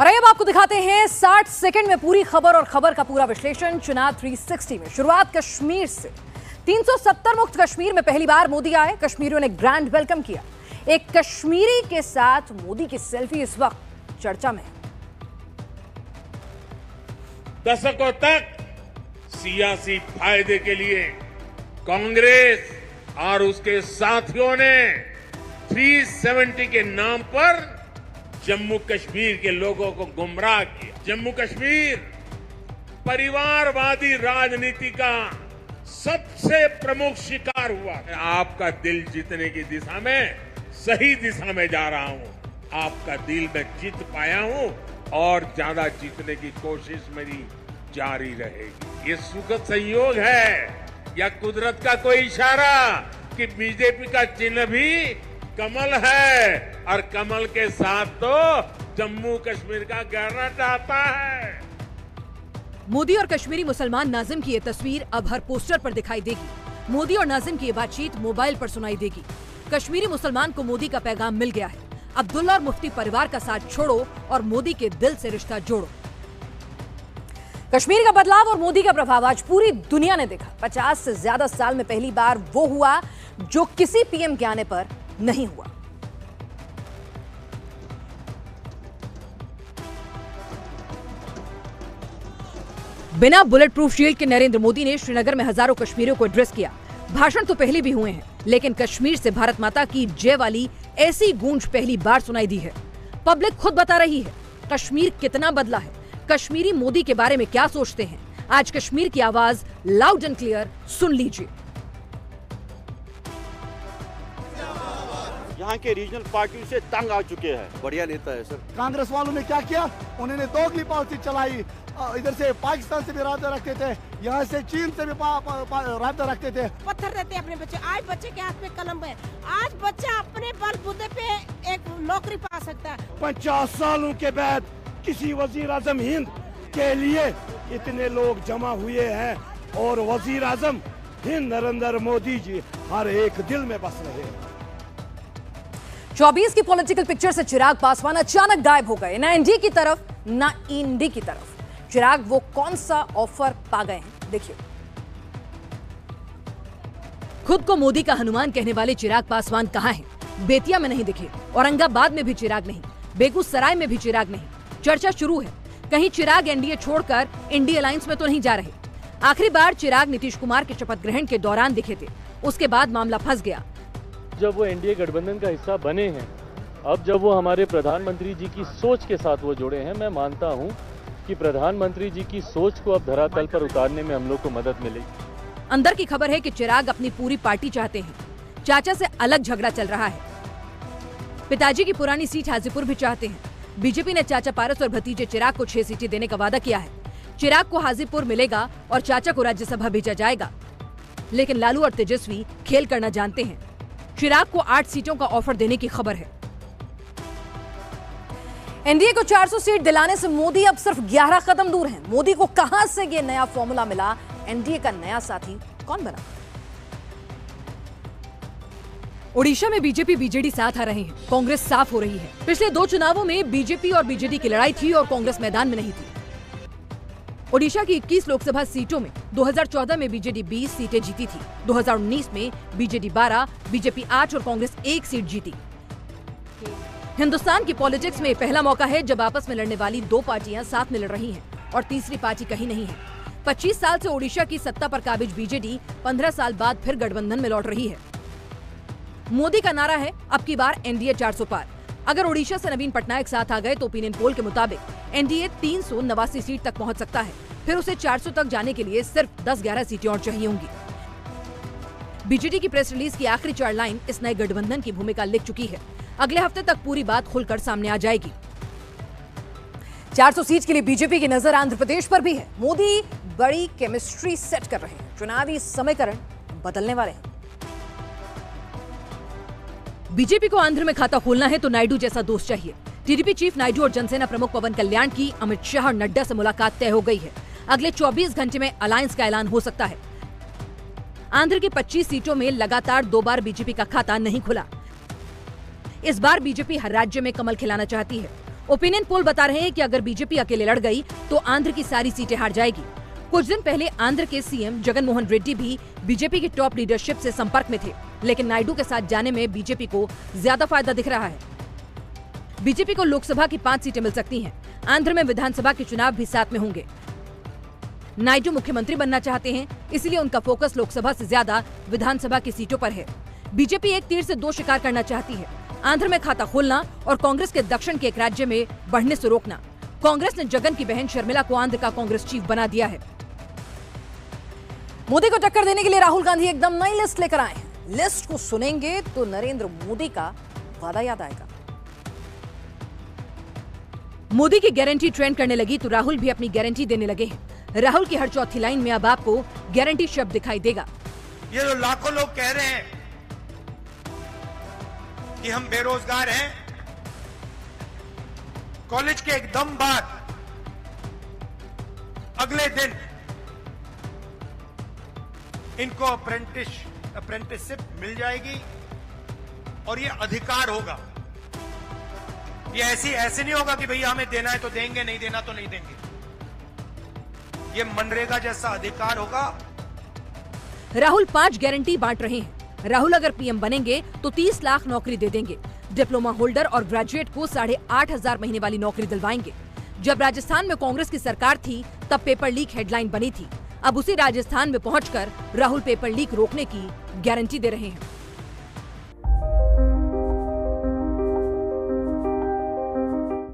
और अब आपको दिखाते हैं 60 सेकंड में पूरी खबर और खबर का पूरा विश्लेषण चुनाव 360 में। शुरुआत कश्मीर से। 370 मुक्त कश्मीर में पहली बार मोदी आए, कश्मीरियों ने ग्रैंड वेलकम किया। एक कश्मीरी के साथ मोदी की सेल्फी इस वक्त चर्चा में है। दशकों तक सियासी फायदे के लिए कांग्रेस और उसके साथियों ने 370 के नाम पर जम्मू कश्मीर के लोगों को गुमराह किया। जम्मू कश्मीर परिवारवादी राजनीति का सबसे प्रमुख शिकार हुआ है। आपका दिल जीतने की दिशा में सही दिशा में जा रहा हूं। आपका दिल मैं जीत पाया हूं और ज्यादा जीतने की कोशिश मेरी जारी रहेगी। ये सुखद संयोग है या कुदरत का कोई इशारा कि बीजेपी का चिन्ह भी कमल है और कमल के साथ तो जम्मू कश्मीर का गहरा आता है। मोदी और कश्मीरी मुसलमान नाजिम की ये तस्वीर अब हर पोस्टर पर दिखाई देगी। मोदी और नाजिम की ये बातचीत मोबाइल पर सुनाई देगी। कश्मीरी मुसलमान को मोदी का पैगाम मिल गया है। अब्दुल्ला और मुफ्ती परिवार का साथ छोड़ो और मोदी के दिल से रिश्ता जोड़ो। कश्मीर का बदलाव और मोदी का प्रभाव आज पूरी दुनिया ने देखा। 50 से ज्यादा साल में पहली बार वो हुआ जो किसी पीएम के आने पर नहीं हुआ। बिना बुलेट प्रूफ शील्ड के नरेंद्र मोदी ने श्रीनगर में हजारों कश्मीरियों को एड्रेस किया। भाषण तो पहले भी हुए हैं, लेकिन कश्मीर से भारत माता की जय वाली ऐसी गूंज पहली बार सुनाई दी है। पब्लिक खुद बता रही है कश्मीर कितना बदला है। कश्मीरी मोदी के बारे में क्या सोचते हैं, आज कश्मीर की आवाज लाउड एंड क्लियर सुन लीजिए। यहाँ के रीजनल पार्टी से तंग आ चुके हैं। बढ़िया नेता है सर। कांग्रेस वालों ने क्या किया, उन्होंने दोगली पॉलिसी चलाई। इधर से पाकिस्तान से भी राब्ता रखते थे, यहाँ से चीन से भी राब्ता रखते थे। पत्थर देते अपने बच्चे, आज बच्चे के हाथ में कलम है। आज बच्चा अपने बलबूते पे एक नौकरी पा सकता है। 50 सालों के बाद किसी वजीर आजम हिंद के लिए इतने लोग जमा हुए हैं और वजीर आजम हिंद नरेंद्र मोदी जी हर एक दिल में बस रहे हैं। 24 की पॉलिटिकल पिक्चर से चिराग पासवान अचानक गायब हो गए। ना एनडीए की तरफ ना इंडी की तरफ। चिराग वो कौन सा ऑफर पा गए हैं, देखिए। खुद को मोदी का हनुमान कहने वाले चिराग पासवान कहां हैं? बेतिया में नहीं दिखे, औरंगाबाद में भी चिराग नहीं, बेगूसराय में भी चिराग नहीं। चर्चा शुरू है कहीं चिराग एनडीए छोड़कर इंडी अलायंस में तो नहीं जा रहे। आखिरी बार चिराग नीतीश कुमार के शपथ ग्रहण के दौरान दिखे थे, उसके बाद मामला फंस गया। जब वो एनडीए गठबंधन का हिस्सा बने हैं, अब जब वो हमारे प्रधानमंत्री जी की सोच के साथ वो जुड़े हैं, मैं मानता हूं कि प्रधानमंत्री जी की सोच को अब धरातल पर उतारने में हम लोग को मदद मिलेगी। अंदर की खबर है कि चिराग अपनी पूरी पार्टी चाहते हैं। चाचा से अलग झगड़ा चल रहा है। पिताजी की पुरानी सीट हाजीपुर भी चाहते हैं। बीजेपी ने चाचा पारस और भतीजे चिराग को 6 सीटें देने का वादा किया है। चिराग को हाजीपुर मिलेगा और चाचा को राज्यसभा भेजा जाएगा। लेकिन लालू और तेजस्वी खेल करना जानते हैं। चिराग को 8 सीटों का ऑफर देने की खबर है। एनडीए को 400 सीट दिलाने से मोदी अब सिर्फ 11 कदम दूर हैं। मोदी को कहां से ये नया फॉर्मूला मिला? एनडीए का नया साथी कौन बना? ओडिशा में बीजेपी बीजेडी साथ आ रहे हैं। कांग्रेस साफ हो रही है। पिछले 2 चुनावों में बीजेपी और बीजेडी की लड़ाई थी और कांग्रेस मैदान में नहीं थी। ओडिशा की 21 लोकसभा सीटों में 2014 में बीजेडी 20 सीटें जीती थी। 2019 में बीजेडी 12, बीजेपी 8 और कांग्रेस 1 सीट जीती। हिंदुस्तान की पॉलिटिक्स में पहला मौका है जब आपस में लड़ने वाली 2 पार्टियां साथ में लड़ रही हैं और तीसरी पार्टी कहीं नहीं है। 25 साल से ओडिशा की सत्ता पर काबिज बीजेडी 15 साल बाद फिर गठबंधन में लौट रही है। मोदी का नारा है अब की बार एनडीए 400 पार। अगर ओडिशा से नवीन पटनायक साथ आ गए तो ओपिनियन पोल के मुताबिक एनडीए 389 सीट तक पहुंच सकता है। फिर उसे 400 तक जाने के लिए सिर्फ 10-11 सीटें और चाहिए होंगी। बीजेडी की प्रेस रिलीज की आखिरी 4 लाइन इस नए गठबंधन की भूमिका लिख चुकी है। अगले हफ्ते तक पूरी बात खुलकर सामने आ जाएगी। 400 सीट के लिए बीजेपी की नजर आंध्र प्रदेश पर भी है। मोदी बड़ी केमिस्ट्री सेट कर रहे हैं। चुनावी समीकरण बदलने वाले हैं। बीजेपी को आंध्र में खाता खोलना है तो नायडू जैसा दोस्त चाहिए। टीडीपी चीफ नायडू और जनसेना प्रमुख पवन कल्याण की अमित शाह और नड्डा से मुलाकात तय हो गई है। अगले 24 घंटे में अलायंस का ऐलान हो सकता है। आंध्र की 25 सीटों में लगातार 2 बार बीजेपी का खाता नहीं खुला। इस बार बीजेपी हर राज्य में कमल खिलाना चाहती है। ओपिनियन पोल बता रहे हैं कि अगर बीजेपी अकेले लड़ गई तो आंध्र की सारी सीटें हार जाएगी। कुछ दिन पहले आंध्र के सीएम जगन मोहन रेड्डी भी बीजेपी की टॉप लीडरशिप से संपर्क में थे, लेकिन नायडू के साथ जाने में बीजेपी को ज्यादा फायदा दिख रहा है। बीजेपी को लोकसभा की 5 सीटें मिल सकती हैं। आंध्र में विधानसभा के चुनाव भी साथ में होंगे। नायडू मुख्यमंत्री बनना चाहते हैं, इसलिए उनका फोकस लोकसभा से ज्यादा विधानसभा की सीटों पर है। बीजेपी एक तीर से 2 शिकार करना चाहती है, आंध्र में खाता खोलना और कांग्रेस के दक्षिण के एक राज्य में बढ़ने से रोकना। कांग्रेस ने जगन की बहन शर्मिला को आंध्र का कांग्रेस चीफ बना दिया है। मोदी को टक्कर देने के लिए राहुल गांधी एकदम नई लिस्ट लेकर आए हैं। लिस्ट को सुनेंगे तो नरेंद्र मोदी का वादा याद आएगा। मोदी की गारंटी ट्रेंड करने लगी तो राहुल भी अपनी गारंटी देने लगे हैं। राहुल की हर चौथी लाइन में अब आपको गारंटी शब्द दिखाई देगा। ये जो लाखों लोग कह रहे हैं कि हम बेरोजगार हैं, कॉलेज के एकदम बाद अगले दिन इनको अप्रेंटिसशिप मिल जाएगी और ये अधिकार होगा। ये ऐसे नहीं होगा कि भैया हमें देना है तो देंगे, नहीं देना तो नहीं देंगे। ये मनरेगा जैसा अधिकार होगा। राहुल 5 गारंटी बांट रहे हैं। राहुल अगर पीएम बनेंगे तो 30 लाख नौकरी दे देंगे। डिप्लोमा होल्डर और ग्रेजुएट को 8,500 महीने वाली नौकरी दिलवाएंगे। जब राजस्थान में कांग्रेस की सरकार थी तब पेपर लीक हेडलाइन बनी थी। अब उसी राजस्थान में पहुंचकर राहुल पेपर लीक रोकने की गारंटी दे रहे हैं।